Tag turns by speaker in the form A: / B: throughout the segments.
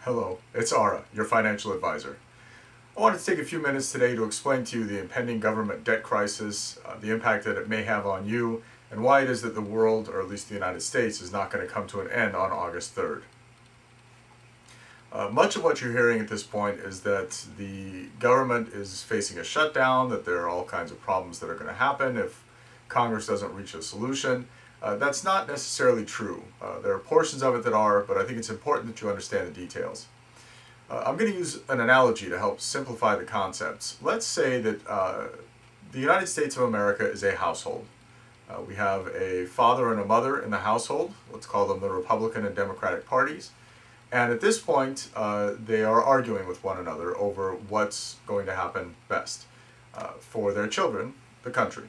A: Hello, it's Ara, your financial advisor. I wanted to take a few minutes today to explain to you the impending government debt crisis, the impact that it may have on you, and why it is that the world, or at least the United States, is not going to come to an end on August 3rd. Much of what you're hearing at this point is that the government is facing a shutdown, that there are all kinds of problems that are going to happen if Congress doesn't reach a solution. That's not necessarily true. There are portions of it that are, but I think it's important that you understand the details. I'm going to use an analogy to help simplify the concepts. Let's say that the United States of America is a household. We have a father and a mother in the household. Let's call them the Republican and Democratic parties. And at this point, they are arguing with one another over what's going to happen best for their children, the country.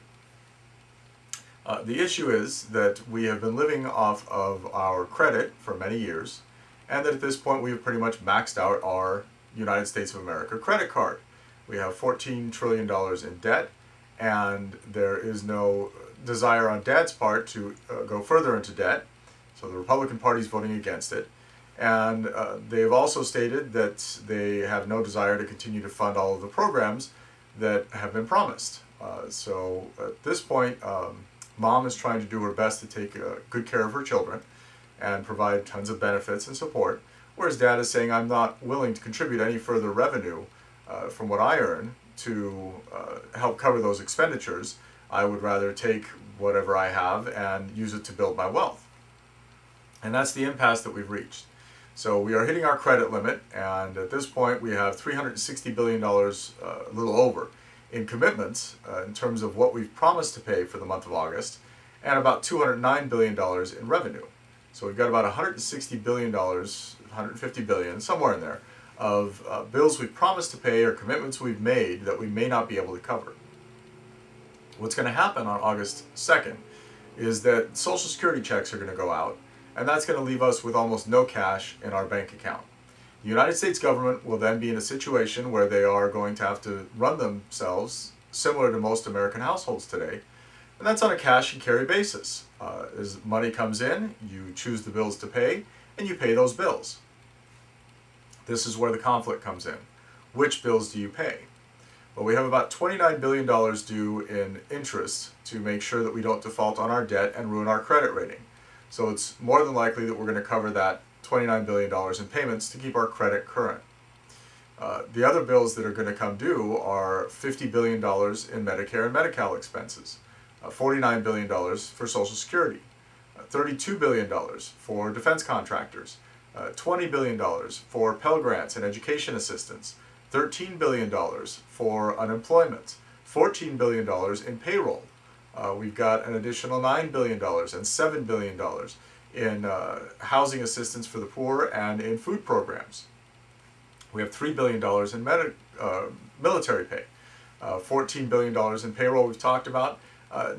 A: The issue is that we have been living off of our credit for many years, and that at this point we have pretty much maxed out our United States of America credit card. We have $14 trillion in debt, and there is no desire on Dad's part to go further into debt, so the Republican Party is voting against it. And they have also stated that they have no desire to continue to fund all of the programs that have been promised. So at this point, Mom is trying to do her best to take good care of her children and provide tons of benefits and support, whereas Dad is saying, I'm not willing to contribute any further revenue from what I earn to help cover those expenditures. I would rather take whatever I have and use it to build my wealth. And that's the impasse that we've reached. So we are hitting our credit limit, and at this point we have $360 billion, a little over, in commitments in terms of what we've promised to pay for the month of August, and about $209 billion in revenue. So we've got about $160 billion, $150 billion, somewhere in there, of bills we've promised to pay or commitments we've made that we may not be able to cover. What's going to happen on August 2nd is that Social Security checks are going to go out, and that's going to leave us with almost no cash in our bank account. The United States government will then be in a situation where they are going to have to run themselves similar to most American households today, and that's on a cash and carry basis. As money comes in, you choose the bills to pay, and you pay those bills. This is where the conflict comes in. Which bills do you pay? Well, we have about $29 billion due in interest to make sure that we don't default on our debt and ruin our credit rating. So it's more than likely that we're going to cover that $29 billion in payments to keep our credit current. The other bills that are going to come due are $50 billion in Medicare and Medi-Cal expenses, $49 billion for Social Security, $32 billion for defense contractors, $20 billion for Pell Grants and education assistance, $13 billion for unemployment, $14 billion in payroll. We've got an additional $9 billion and $7 billion in housing assistance for the poor and in food programs. We have $3 billion in military pay, $14 billion in payroll we've talked about.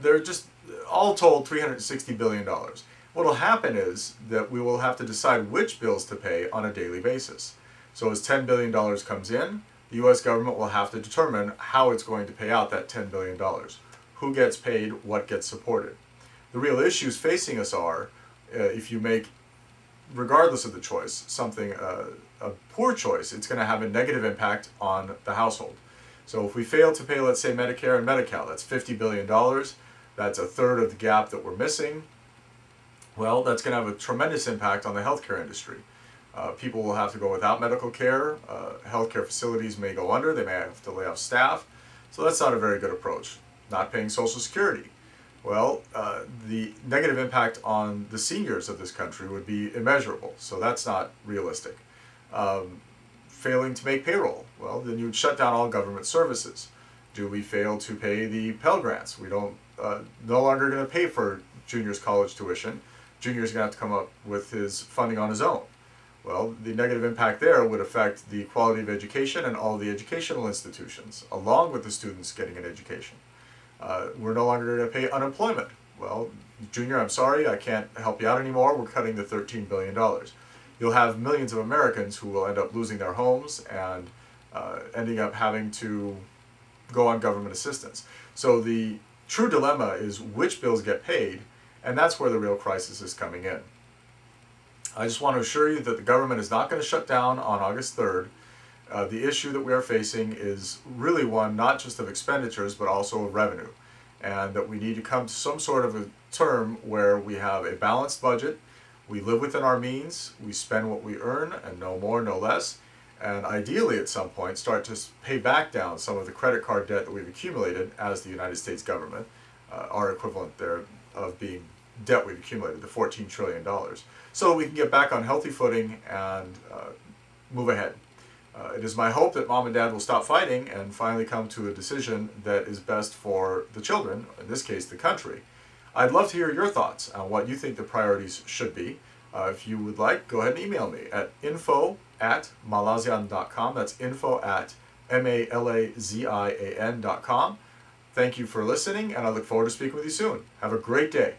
A: They're just, all told, $360 billion. What will happen is that we will have to decide which bills to pay on a daily basis. So as $10 billion comes in, the U.S. government will have to determine how it's going to pay out that $10 billion. Who gets paid, what gets supported. The real issues facing us are, if you make, regardless of the choice, something, a poor choice, it's going to have a negative impact on the household. So if we fail to pay, let's say, Medicare and Medi-Cal, that's $50 billion, that's a third of the gap that we're missing, well, that's going to have a tremendous impact on the healthcare industry. People will have to go without medical care, healthcare facilities may go under, they may have to lay off staff, so that's not a very good approach. Not paying Social Security. Well, the negative impact on the seniors of this country would be immeasurable, so that's not realistic. Failing to make payroll, well, then you would shut down all government services. Do we fail to pay the Pell Grants? We don't, no longer going to pay for Junior's college tuition. Junior's going to have to come up with his funding on his own. Well, the negative impact there would affect the quality of education and all the educational institutions, along with the students getting an education. We're no longer going to pay unemployment. Well, Junior, I'm sorry, I can't help you out anymore. We're cutting the $13 billion. You'll have millions of Americans who will end up losing their homes and ending up having to go on government assistance. So the true dilemma is which bills get paid, and that's where the real crisis is coming in. I just want to assure you that the government is not going to shut down on August 3rd. The issue that we are facing is really one not just of expenditures but also of revenue, and that we need to come to some sort of a term where we have a balanced budget, we live within our means, we spend what we earn and no more, no less, and ideally at some point start to pay back down some of the credit card debt that we've accumulated as the United States government, our equivalent there of being debt we've accumulated, the $14 trillion, so we can get back on healthy footing and move ahead. It is my hope that mom and dad will stop fighting and finally come to a decision that is best for the children, in this case the country. I'd love to hear your thoughts on what you think the priorities should be. If you would like, go ahead and email me at info@malazian.com. That's info@malazian.com. Thank you for listening, and I look forward to speaking with you soon. Have a great day.